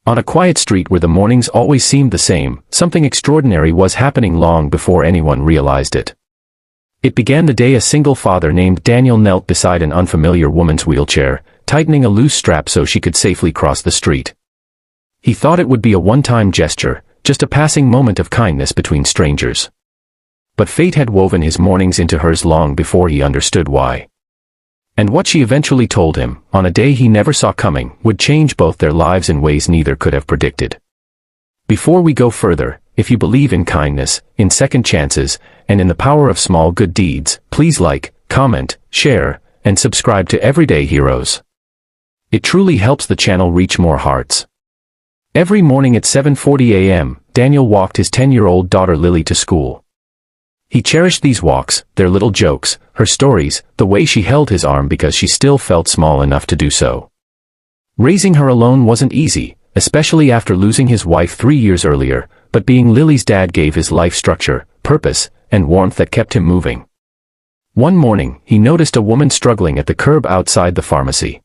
On a quiet street where the mornings always seemed the same, something extraordinary was happening long before anyone realized it. It began the day a single father named Daniel knelt beside an unfamiliar woman's wheelchair, tightening a loose strap so she could safely cross the street. He thought it would be a one-time gesture, just a passing moment of kindness between strangers. But fate had woven his mornings into hers long before he understood why. And what she eventually told him, on a day he never saw coming, would change both their lives in ways neither could have predicted. Before we go further, if you believe in kindness, in second chances, and in the power of small good deeds, please like, comment, share, and subscribe to Everyday Heroes. It truly helps the channel reach more hearts. Every morning at 7:40 a.m., Daniel walked his 10-year-old daughter Lily to school. He cherished these walks, their little jokes, her stories, the way she held his arm because she still felt small enough to do so. Raising her alone wasn't easy, especially after losing his wife 3 years earlier, but being Lily's dad gave his life structure, purpose, and warmth that kept him moving. One morning, he noticed a woman struggling at the curb outside the pharmacy.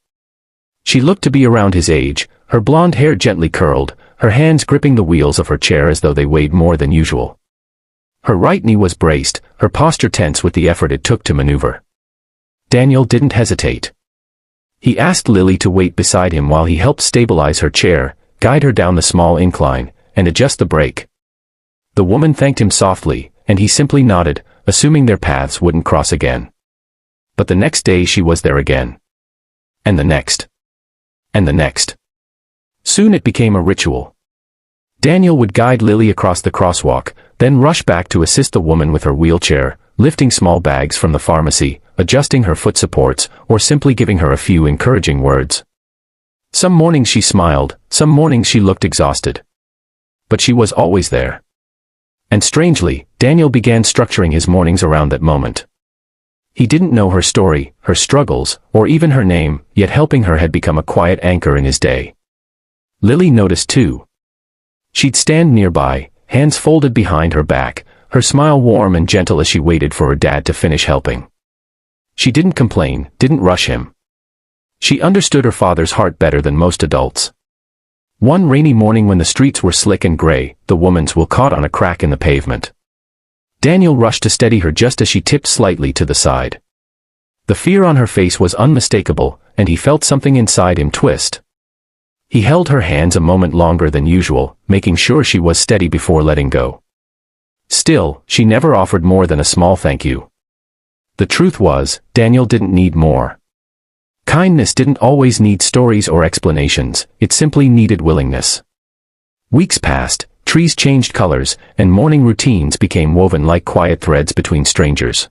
She looked to be around his age, her blonde hair gently curled, her hands gripping the wheels of her chair as though they weighed more than usual. Her right knee was braced, her posture tense with the effort it took to maneuver. Daniel didn't hesitate. He asked Lily to wait beside him while he helped stabilize her chair, guide her down the small incline, and adjust the brake. The woman thanked him softly, and he simply nodded, assuming their paths wouldn't cross again. But the next day she was there again. And the next. And the next. Soon it became a ritual. Daniel would guide Lily across the crosswalk, then rush back to assist the woman with her wheelchair, lifting small bags from the pharmacy, adjusting her foot supports, or simply giving her a few encouraging words. Some mornings she smiled, some mornings she looked exhausted. But she was always there. And strangely, Daniel began structuring his mornings around that moment. He didn't know her story, her struggles, or even her name, yet helping her had become a quiet anchor in his day. Lily noticed too. She'd stand nearby, hands folded behind her back, her smile warm and gentle as she waited for her dad to finish helping. She didn't complain, didn't rush him. She understood her father's heart better than most adults. One rainy morning when the streets were slick and gray, the woman's wheel caught on a crack in the pavement. Daniel rushed to steady her just as she tipped slightly to the side. The fear on her face was unmistakable, and he felt something inside him twist. He held her hands a moment longer than usual, making sure she was steady before letting go. Still, she never offered more than a small thank you. The truth was, Daniel didn't need more. Kindness didn't always need stories or explanations, it simply needed willingness. Weeks passed, trees changed colors, and morning routines became woven like quiet threads between strangers.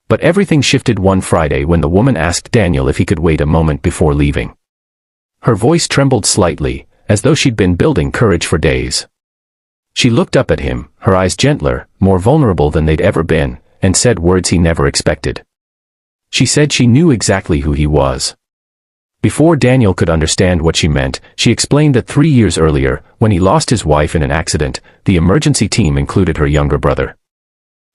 But everything shifted one Friday when the woman asked Daniel if he could wait a moment before leaving. Her voice trembled slightly, as though she'd been building courage for days. She looked up at him, her eyes gentler, more vulnerable than they'd ever been, and said words he never expected. She said she knew exactly who he was. Before Daniel could understand what she meant, she explained that 3 years earlier, when he lost his wife in an accident, the emergency team included her younger brother.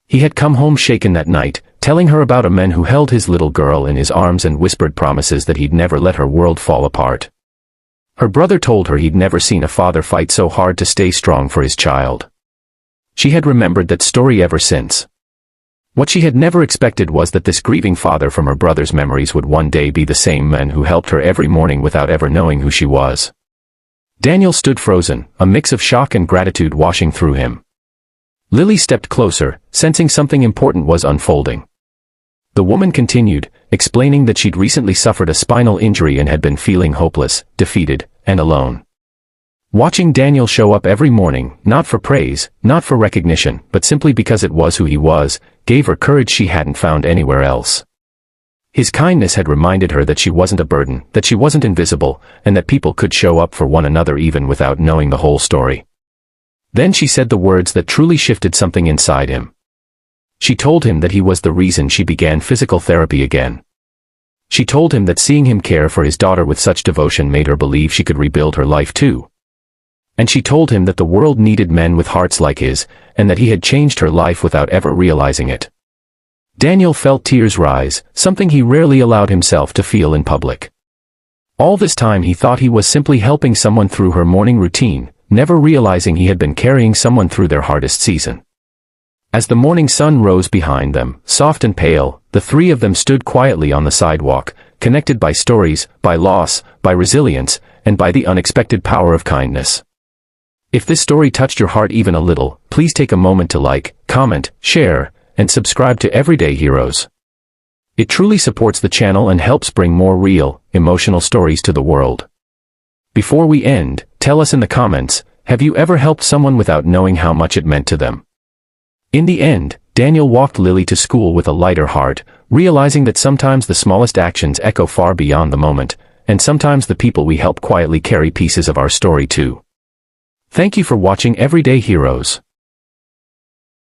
He had come home shaken that night, telling her about a man who held his little girl in his arms and whispered promises that he'd never let her world fall apart. Her brother told her he'd never seen a father fight so hard to stay strong for his child. She had remembered that story ever since. What she had never expected was that this grieving father from her brother's memories would one day be the same man who helped her every morning without ever knowing who she was. Daniel stood frozen, a mix of shock and gratitude washing through him. Lily stepped closer, sensing something important was unfolding. The woman continued, explaining that she'd recently suffered a spinal injury and had been feeling hopeless, defeated, and alone. Watching Daniel show up every morning, not for praise, not for recognition, but simply because it was who he was, gave her courage she hadn't found anywhere else. His kindness had reminded her that she wasn't a burden, that she wasn't invisible, and that people could show up for one another even without knowing the whole story. Then she said the words that truly shifted something inside him. She told him that he was the reason she began physical therapy again. She told him that seeing him care for his daughter with such devotion made her believe she could rebuild her life too. And she told him that the world needed men with hearts like his, and that he had changed her life without ever realizing it. Daniel felt tears rise, something he rarely allowed himself to feel in public. All this time he thought he was simply helping someone through her morning routine, never realizing he had been carrying someone through their hardest season. As the morning sun rose behind them, soft and pale, the three of them stood quietly on the sidewalk, connected by stories, by loss, by resilience, and by the unexpected power of kindness. If this story touched your heart even a little, please take a moment to like, comment, share, and subscribe to Everyday Heroes. It truly supports the channel and helps bring more real, emotional stories to the world. Before we end, tell us in the comments, have you ever helped someone without knowing how much it meant to them? In the end, Daniel walked Lily to school with a lighter heart, realizing that sometimes the smallest actions echo far beyond the moment, and sometimes the people we help quietly carry pieces of our story too. Thank you for watching Everyday Heroes.